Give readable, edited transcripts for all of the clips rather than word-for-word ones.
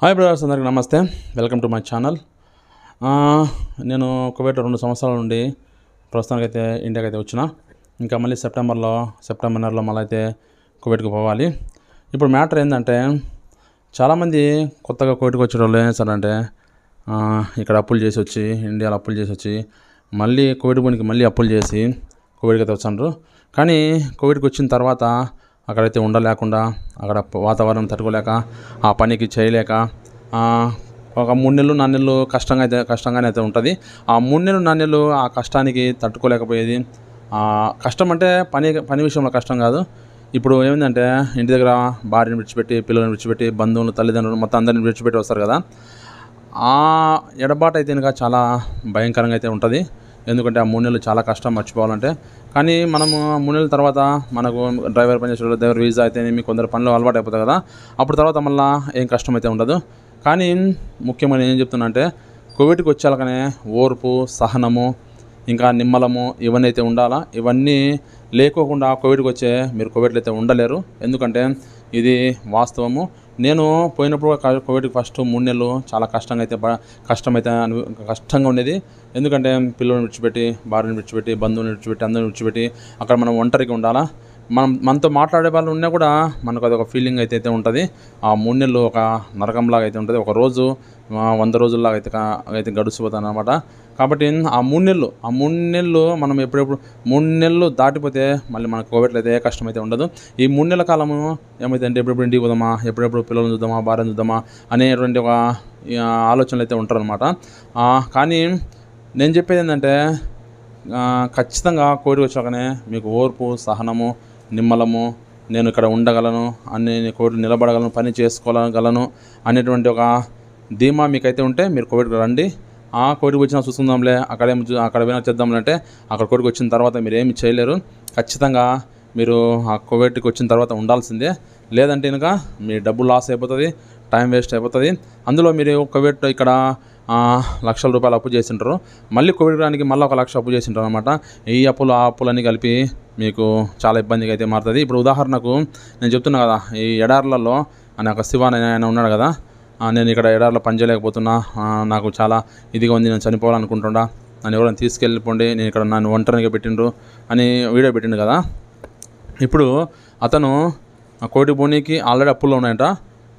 Hi brothers, అందరికీ నమస్తే. Welcome to my channel. నేను కువైట్ 2 సంవత్సరాల నుండి ప్రస్తుతానికైతే ఇండియాకి అయితే వచ్చిన. ఇంకా మళ్ళీ సెప్టెంబర్ నెలలో మళ్ళీ అయితే కువైట్కి పోవాలి. ఇప్పుడు మ్యాటర్ ఏంటంటే, చాలామంది కొత్తగా కువైట్కి వచ్చే వాళ్ళు ఏం చేస్తారంటే, ఇక్కడ అప్పులు చేసి వచ్చి, ఇండియాలో అప్పులు చేసి వచ్చి, మళ్ళీ కువైట్ పోనీకి మళ్ళీ అప్పులు చేసి కువైట్కి అయితే వచ్చారు. కానీ కువైట్కి వచ్చిన తర్వాత అక్కడైతే ఉండలేకుండా, అక్కడ వాతావరణం తట్టుకోలేక, ఆ పనికి చేయలేక ఒక 3 నెలలు 4 నెలలు కష్టంగానే అయితే ఉంటుంది. ఆ 3 నెలలు 4 నెలలు ఆ కష్టానికి తట్టుకోలేకపోయేది. కష్టం అంటే పని విషయంలో కష్టం కాదు. ఇప్పుడు ఏమిటంటే, ఇంటి దగ్గర భార్యను విడిచిపెట్టి, పిల్లలను విడిచిపెట్టి, బంధువులు, తల్లిదండ్రులు మొత్తం అందరిని విడిచిపెట్టి వస్తారు కదా. ఆ ఎడబాటు అయితే ఇంకా చాలా భయంకరంగా అయితే ఉంటుంది. ఎందుకంటే ఆ 3 నెలలు చాలా కష్టం మర్చిపోవాలంటే. కానీ మనము 3 నెలల తర్వాత మనకు డ్రైవర్ పనిచేసేవాళ్ళు, డ్రైవర్ వీసా అయితేనేమి, కొందరు పనులు అలవాటు అయిపోతాయి కదా. అప్పుడు తర్వాత మళ్ళీ ఏం కష్టం అయితే ఉండదు. కానీ ముఖ్యంగా నేను ఏం చెప్తున్నా అంటే, కోవిడ్కి వచ్చాకనే ఓర్పు, సహనము, ఇంకా నిమ్మలము ఇవన్నీ అయితే ఉండాలా. ఇవన్నీ లేకోకుండా కోవిడ్కి వచ్చే మీరు కోవిడ్లో అయితే ఉండలేరు. ఎందుకంటే ఇది వాస్తవము. నేను పోయినప్పుడు కోవిడ్కి ఫస్ట్ 3 నెలలు చాలా కష్టంగా ఉండేది. ఎందుకంటే పిల్లల్ని విడిచిపెట్టి, భార్యను విడిచిపెట్టి, బంధువుని విడిచిపెట్టి, అందరిని విడిచిపెట్టి అక్కడ మనం ఒంటరిగా ఉండాలా. మనతో మాట్లాడే వాళ్ళు ఉన్నా కూడా మనకు అదొక ఫీలింగ్ అయితే ఉంటుంది. ఆ 3 నెలలు ఒక నరకంలాగా అయితే ఉంటుంది. ఒక రోజు 100 రోజుల్లాగా అయితే గడిచిపోతాను అనమాట. కాబట్టి ఆ 3 నెలలు మనం ఎప్పుడెప్పుడు 3 నెలలు దాటిపోతే మళ్ళీ మనకు కోవిడ్లో అయితే కష్టం అయితే ఉండదు. ఈ 3 నెలల కాలము ఏమైతే ఎప్పుడెప్పుడు ఇంటికి పోదామా, ఎప్పుడెప్పుడు పిల్లల్ని చూద్దామా, భార్యను చూద్దామా అనేటువంటి ఒక ఆలోచనలు అయితే ఉంటారనమాట. కానీ నేను చెప్పేది ఏంటంటే, ఖచ్చితంగా కోవిడ్ వచ్చాకనే మీకు ఓర్పు, సహనము, నిమ్మలము, నేను ఇక్కడ ఉండగలను, అన్ని కోవిడ్ నిలబడగలను, పని చేసుకోగలను అనేటువంటి ఒక ధీమా మీకైతే ఉంటే మీరు కోవిడ్కి రండి. కోవిడ్కి వచ్చినా చూసుకుందాంలే, అక్కడ పోయినా చేద్దాంలే అంటే అక్కడ కోవిడ్కి వచ్చిన తర్వాత మీరు ఏమి చేయలేరు. ఖచ్చితంగా మీరు ఆ కోవిడ్కి వచ్చిన తర్వాత ఉండాల్సిందే. లేదంటే కనుక మీ డబ్బు లాస్ అయిపోతుంది, టైం వేస్ట్ అయిపోతుంది. అందులో మీరు కోవిడ్ ఇక్కడ లక్షల రూపాయలు అప్పు చేసింటారు, మళ్ళీ కోవిడ్ రానికి మళ్ళీ 1 లక్ష అప్పు చేసింటారు అనమాట. ఈ అప్పులు ఆ అప్పులన్నీ కలిపి మీకు చాలా ఇబ్బందిగా అయితే మారుతుంది. ఇప్పుడు ఉదాహరణకు నేను చెప్తున్నా కదా, ఈ ఎడార్లలో అనే ఒక శివ అనే ఆయన ఉన్నాడు కదా. నేను ఇక్కడ ఎడార్లో పని చేయలేకపోతున్నా, నాకు చాలా ఇదిగా ఉంది, నేను చనిపోవాలనుకుంటున్నా, నన్ను ఎవరైనా తీసుకెళ్ళిపోండి, నేను ఇక్కడ నన్ను ఒంటరిగా పెట్టిండ్రు అని వీడియో పెట్టిండు కదా. ఇప్పుడు అతను కోవిడ్ పోనీకి ఆల్రెడీ అప్పుల్లో ఉన్నాయంట.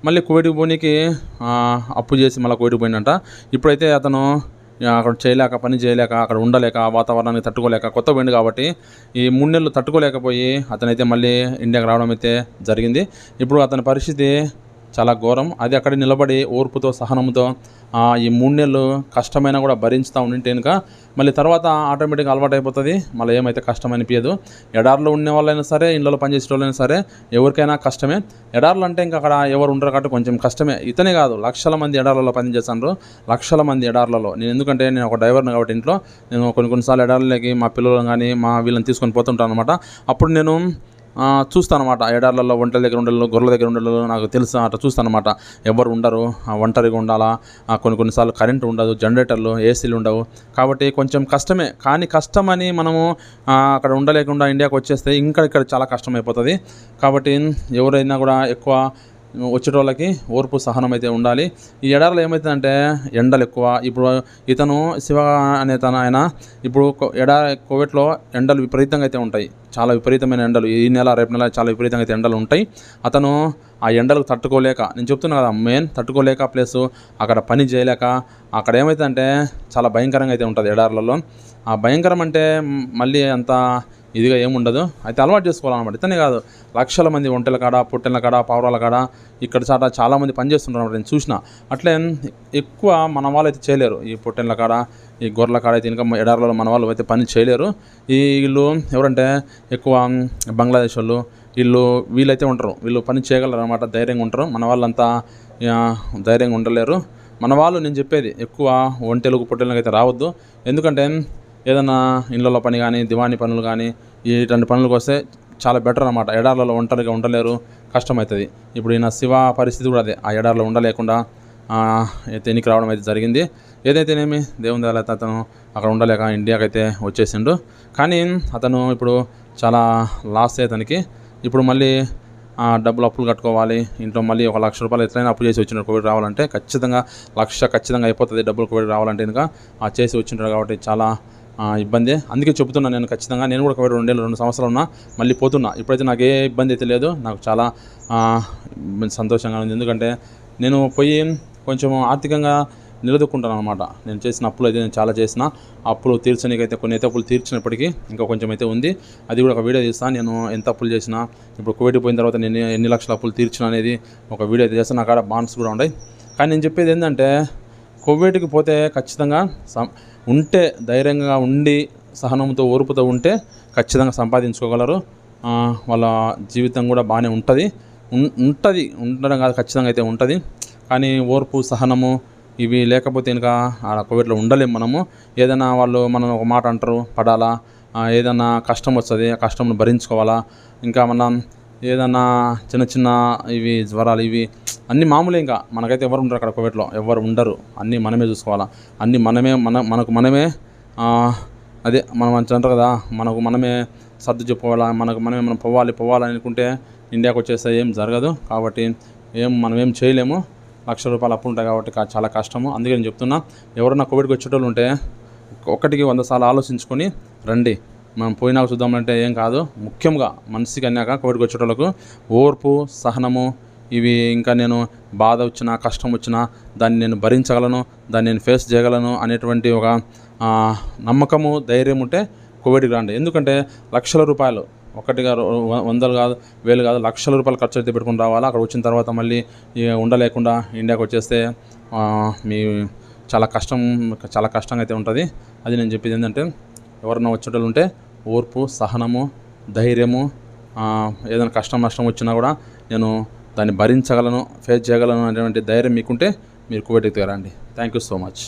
మళ్ళీ కోవిడ్ పోనీకి అప్పు చేసి మళ్ళీ కోవిడ్ పోయిందంట. ఇప్పుడైతే అతను అక్కడ చేయలేక, పని చేయలేక, అక్కడ ఉండలేక, వాతావరణానికి తట్టుకోలేక, కొత్త పోయింది కాబట్టి ఈ 3 నెలలు తట్టుకోలేకపోయి అతనైతే మళ్ళీ ఇండియాకి రావడం అయితే జరిగింది. ఇప్పుడు అతని పరిస్థితి చాలా ఘోరం. అది అక్కడ నిలబడి ఓర్పుతో, సహనంతో ఈ 3 నెలలు కష్టమైనా కూడా భరించుతూ ఉండింటే కనుక మళ్ళీ తర్వాత ఆటోమేటిక్గా అలవాటు అయిపోతుంది. మళ్ళీ ఏమైతే కష్టం అనిపించదు. ఎడార్లో ఉండే వాళ్ళైనా సరే, ఇళ్ళలో పనిచేసే వాళ్ళైనా సరే, ఎవరికైనా కష్టమే. ఎడార్లు అంటే ఇంకా అక్కడ ఎవరు ఉండరు కాబట్టి కొంచెం కష్టమే. ఇతనే కాదు, లక్షల మంది ఎడార్లలో పనిచేస్తాను, లక్షల మంది ఎడార్లలో. ఎందుకంటే నేను ఒక డ్రైవర్ని కాబట్టి ఇంట్లో నేను కొన్నిసార్లు ఎడార్లకి మా పిల్లలను కానీ మా వీళ్ళని తీసుకొని పోతుంటాను అనమాట. అప్పుడు నేను చూస్తాను అనమాట. ఎడార్లలో ఒంటల దగ్గర ఉండలు, గొర్రెల దగ్గర ఉండలు నాకు తెలుసు. అట్లా చూస్తాను అనమాట. ఎవరు ఉండరు, ఒంటరిగా ఉండాలా. కొన్నిసార్లు కరెంటు ఉండదు, జనరేటర్లు, ఏసీలు ఉండవు. కాబట్టి కొంచెం కష్టమే. కానీ కష్టమని మనము అక్కడ ఉండలేకుండా ఇండియాకి వచ్చేస్తే ఇక్కడ చాలా కష్టం అయిపోతుంది. కాబట్టి ఎవరైనా కూడా ఎక్కువ వచ్చేటోళ్ళకి ఓర్పు, సహనం అయితే ఉండాలి. ఈ ఎడారిలో ఏమవుతుందంటే ఎండలు ఎక్కువ. ఇప్పుడు ఇతను శివ అనే ఆయన ఇప్పుడు కోవిడ్లో ఎండలు విపరీతంగా అయితే ఉంటాయి, చాలా విపరీతమైన ఎండలు. ఈ నెల రేపు నెల చాలా విపరీతంగా అయితే ఎండలు ఉంటాయి. అతను ఆ ఎండలకు తట్టుకోలేక, నేను చెప్తున్నా కదా, మెయిన్ తట్టుకోలేక, ప్లస్ అక్కడ పని చేయలేక, అక్కడ ఏమవుతుందంటే చాలా భయంకరంగా అయితే ఉంటుంది ఎడార్లలో. ఆ భయంకరం అంటే మళ్ళీ అంత ఇదిగా ఏముండదు. అయితే అలవాటు చేసుకోవాలన్నమాట. ఇతనే కాదు, లక్షల మంది ఒంటెల కాడ, పొట్టెల కాడ, పావురాల కాడ ఇక్కడ చాలామంది పనిచేస్తుంటారు నేను చూసిన. అట్లే ఎక్కువ మన వాళ్ళు అయితే చేయలేరు. ఈ పొట్టెల కాడ, ఈ గొర్రెల కాడ అయితే ఇంకా ఎడార్లలో మన వాళ్ళు అయితే పని చేయలేరు. వీళ్ళు ఎవరంటే ఎక్కువ బంగ్లాదేశ్ వాళ్ళు, వీళ్ళైతే ఉంటారు. వీళ్ళు పని చేయగలరు అనమాట, ధైర్యంగా ఉంటారు. మన వాళ్ళంతా ధైర్యంగా ఉండలేరు. మన వాళ్ళు, నేను చెప్పేది, ఎక్కువ ఒంటెలకు, పొట్టెలకు అయితే రావద్దు. ఎందుకంటే ఏదైనా ఇళ్ళలో పని కానీ, దివాణి పనులు కానీ, ఇటువంటి పనులకు వస్తే చాలా బెటర్ అన్నమాట. ఎడార్లలో ఒంటరిగా ఉండలేరు, కష్టమవుతుంది. ఇప్పుడు ఈయన శివ పరిస్థితి కూడా అదే. ఆ ఎడార్లో ఉండలేకుండా ఎన్నికి రావడం అయితే జరిగింది. ఏదైతేనేమి దేవుని దయ అతను అక్కడ ఉండలేక ఇండియాకి అయితే వచ్చేసిండు. కానీ అతను ఇప్పుడు చాలా లాస్ అతనికి. ఇప్పుడు మళ్ళీ డబ్బులు అప్పులు కట్టుకోవాలి, ఇంట్లో మళ్ళీ ఒక ₹1,00,000 ఎట్లయినా అప్పు చేసి వచ్చినాడు కోవిడ్ రావాలంటే ఖచ్చితంగా 1,00,000 ఖచ్చితంగా అయిపోతుంది డబ్బులు కోవిడ్ రావాలంటే ఇంకా చేసి వచ్చింటారు కాబట్టి చాలా ఇబ్బంది. అందుకే చెప్తున్నాను నేను ఖచ్చితంగా. నేను కూడా కోవిడ్ 2 సంవత్సరాలు ఉన్నా, మళ్ళీ పోతున్నా. ఇప్పుడైతే నాకు ఏ ఇబ్బంది అయితే లేదు, నాకు చాలా సంతోషంగా ఉంది. ఎందుకంటే నేను పోయి కొంచెం ఆర్థికంగా నిలదొక్కుంటాను అనమాట. నేను చేసిన అప్పులు అయితే నేను చాలా చేసిన, అప్పులు తీర్చడానికైతే కొన్ని అయితే అప్పులు తీర్చినప్పటికీ ఇంకా కొంచెం అయితే ఉంది. అది కూడా ఒక వీడియో తీస్తాను, నేను ఎంత అప్పులు చేసినా, ఇప్పుడు కోవిడ్ పోయిన తర్వాత నేను ఎన్ని లక్షల అప్పులు తీర్చిన అనేది ఒక వీడియో అయితే చేస్తాను. నా కాడ బాండ్స్ కూడా ఉన్నాయి. కానీ నేను చెప్పేది ఏంటంటే కోవిడ్కి పోతే ఖచ్చితంగా ఉంటే ధైర్యంగా ఉండి సహనంతో ఓర్పుతో ఉంటే ఖచ్చితంగా సంపాదించుకోగలరు. వాళ్ళ జీవితం కూడా బాగానే ఉంటుంది. ఉండడం కాదు, ఖచ్చితంగా అయితే ఉంటుంది. కానీ ఓర్పు సహనము ఇవి లేకపోతే ఇంకా కోవిడ్లో ఉండలేము మనము. ఏదైనా వాళ్ళు మనం ఒక మాట అంటారు పడాలా, ఏదైనా కష్టం వస్తుంది ఆ కష్టంను భరించుకోవాలా. ఇంకా మనం ఏదన్నా చిన్న ఇవి జ్వరాలు ఇవి అన్నీ మామూలే. ఇంకా మనకైతే ఎవరు ఉండరు అక్కడ కోవిడ్లో, ఎవరు ఉండరు. అన్నీ మనమే చూసుకోవాలా, అన్నీ మనకు మనమే అదే మనం అంటారు కదా, మనకు మనమే సర్దు చెప్పుకోవాలా, మనం పోవాలి అనుకుంటే ఇండియాకి వచ్చేస్తే ఏం జరగదు. కాబట్టి మనం ఏం చేయలేము. ₹1,00,000 అప్పు ఉంటాయి కాబట్టి చాలా కష్టము. అందుకే నేను చెప్తున్నా, ఎవరన్నా కోవిడ్కి వచ్చేటోళ్ళు ఉంటే 100 సార్లు ఆలోచించుకొని రండి. మనం పోయినాక చూద్దామంటే ఏం కాదు. ముఖ్యంగా మనిషికి అన్నాక కోవిడ్కి వచ్చేటోళ్ళకు ఓర్పు సహనము ఇవి, ఇంకా నేను బాధ వచ్చినా కష్టం వచ్చినా దాన్ని నేను భరించగలను, దాన్ని నేను ఫేస్ చేయగలను అనేటువంటి ఒక నమ్మకము ధైర్యం ఉంటే కోవిడ్కి రండి. ఎందుకంటే ₹1,00,000 ఒకటిగా 100 కాదు 1000 కాదు ₹1,00,000 ఖర్చు అయితే పెట్టుకుని రావాలా. అక్కడ వచ్చిన తర్వాత మళ్ళీ ఉండలేకుండా ఇండియాకి వచ్చేస్తే మీ చాలా కష్టంగా అయితే ఉంటుంది. అది నేను చెప్పేది ఏంటంటే ఎవరన్నా వచ్చేటోళ్ళు ఉంటే ఓర్పు సహనము ధైర్యము, ఏదైనా కష్టం నష్టం వచ్చినా కూడా నేను దాన్ని భరించగలను, ఫేస్ చేయగలను అనేటువంటి ధైర్యం మీకుంటే మీరు కోవిడ్కి రండి. Thank you so much.